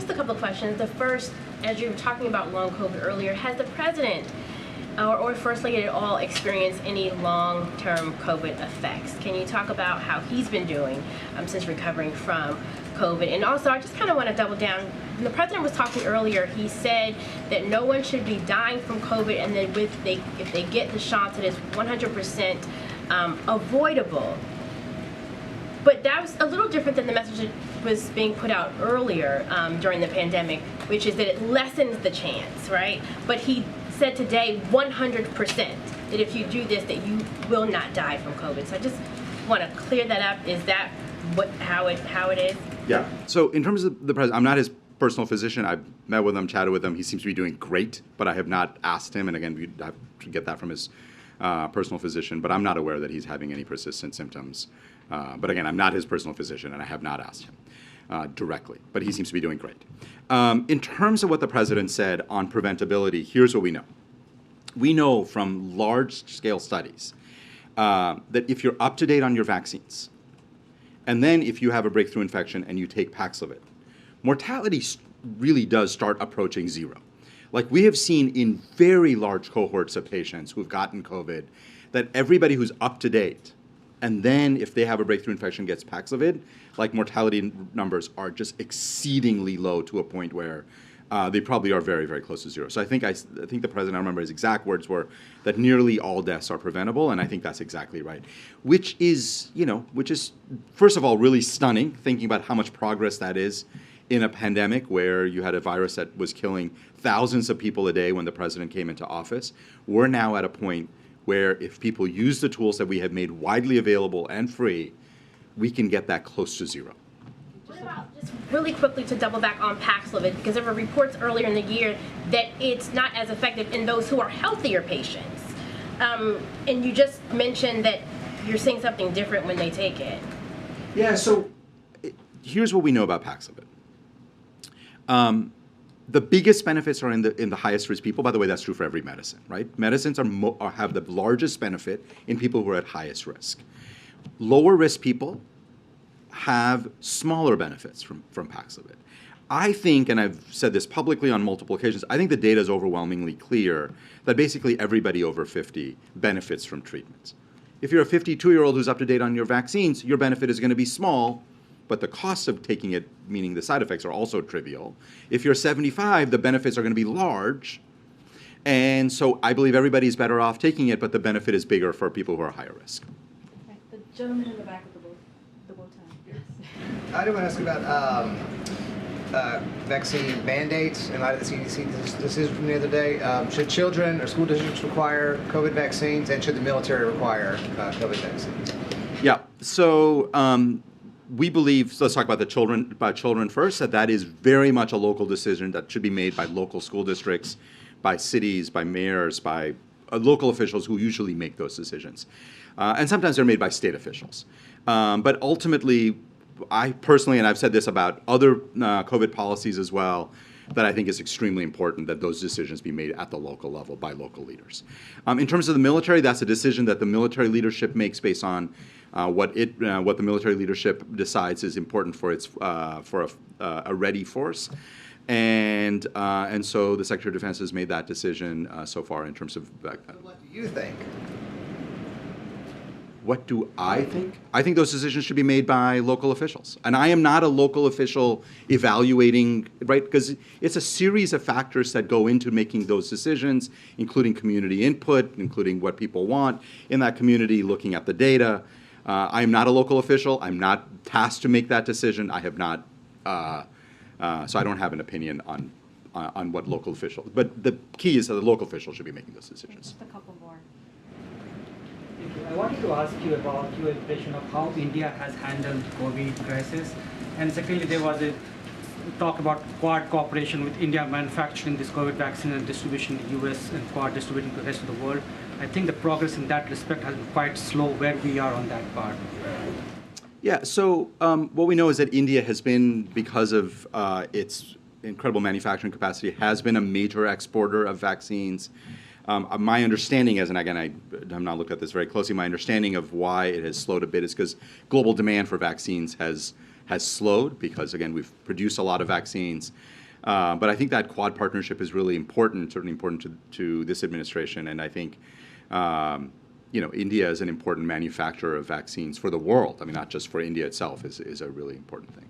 just a couple of questions. The first, as you were talking about long COVID earlier, has the president or First Lady at all experienced any long-term COVID effects? Can you talk about how he's been doing since recovering from COVID? And also, I just kind of want to double down. When the president was talking earlier, he said that no one should be dying from COVID, and that if they get the shots, it is 100% avoidable. But that was a little different than the message that was being put out earlier during the pandemic, which is that it lessens the chance, right? But he said today 100% that if you do this, that you will not die from COVID. So I just want to clear that up. Is that how it is? Yeah. So in terms of the president, I'm not his personal physician. I've met with him, chatted with him. He seems to be doing great, but I have not asked him. And again, we have to get that from his personal physician. But I'm not aware that he's having any persistent symptoms. But again, I'm not his personal physician, and I have not asked him directly. But he seems to be doing great. In terms of what the president said on preventability, here's what we know. We know from large-scale studies that if you're up to date on your vaccines, and then if you have a breakthrough infection and you take Paxlovid, mortality really does start approaching zero. Like we have seen in very large cohorts of patients who've gotten COVID, that everybody who's up to date, and then if they have a breakthrough infection gets Paxlovid, like mortality numbers are just exceedingly low to a point where they probably are very, very close to zero. So I think the president, I remember his exact words were that nearly all deaths are preventable, and I think that's exactly right. Which is first of all really stunning, thinking about how much progress that is in a pandemic where you had a virus that was killing thousands of people a day when the president came into office. We're now at a point where if people use the tools that we have made widely available and free, we can get that close to zero. What about, just really quickly to double back on Paxlovid, because there were reports earlier in the year that it's not as effective in those who are healthier patients. And you just mentioned that you're seeing something different when they take it. Yeah, so here's what we know about Paxlovid. The biggest benefits are in the highest risk people. By the way, that's true for every medicine, right? Medicines have the largest benefit in people who are at highest risk. Lower risk people have smaller benefits from Paxlovid. I think, and I've said this publicly on multiple occasions, I think the data is overwhelmingly clear that basically everybody over 50 benefits from treatments. If you're a 52-year-old who's up to date on your vaccines, your benefit is going to be small, but the costs of taking it, meaning the side effects, are also trivial. If you're 75, the benefits are going to be large. And so I believe everybody's better off taking it, but the benefit is bigger for people who are higher risk. Okay. The gentleman in the back of the bow tie. Yes. I do want to ask about vaccine mandates in light of the CDC decision from the other day. Should children or school districts require COVID vaccines, and should the military require COVID vaccines? Yeah. So we believe, so let's talk about children first, that is very much a local decision that should be made by local school districts, by cities, by mayors, by local officials who usually make those decisions. And sometimes they're made by state officials. But ultimately, I personally, and I've said this about other COVID policies as well, that I think is extremely important that those decisions be made at the local level by local leaders. In terms of the military, that's a decision that the military leadership makes based on what the military leadership decides is important for a ready force, and so the Secretary of Defense has made that decision so far in terms of. So what do you think? What do I think? I think those decisions should be made by local officials. And I am not a local official evaluating, right? Because it's a series of factors that go into making those decisions, including community input, including what people want in that community, looking at the data. I am not a local official. I'm not tasked to make that decision. I have not, so I don't have an opinion on what local officials. But the key is that the local officials should be making those decisions. Just a couple more. I wanted to ask you about your impression of how India has handled COVID crisis. And secondly, there was a talk about Quad cooperation with India manufacturing this COVID vaccine and distribution in the US and Quad distributing to the rest of the world. I think the progress in that respect has been quite slow where we are on that part. Yeah, so what we know is that India has been, because of its incredible manufacturing capacity, has been a major exporter of vaccines. My understanding is, and again, I have not looked at this very closely, my understanding of why it has slowed a bit is because global demand for vaccines has has slowed because, again, we've produced a lot of vaccines. But I think that Quad partnership is really important, certainly important to this administration. And I think, India is an important manufacturer of vaccines for the world. I mean, not just for India itself is a really important thing.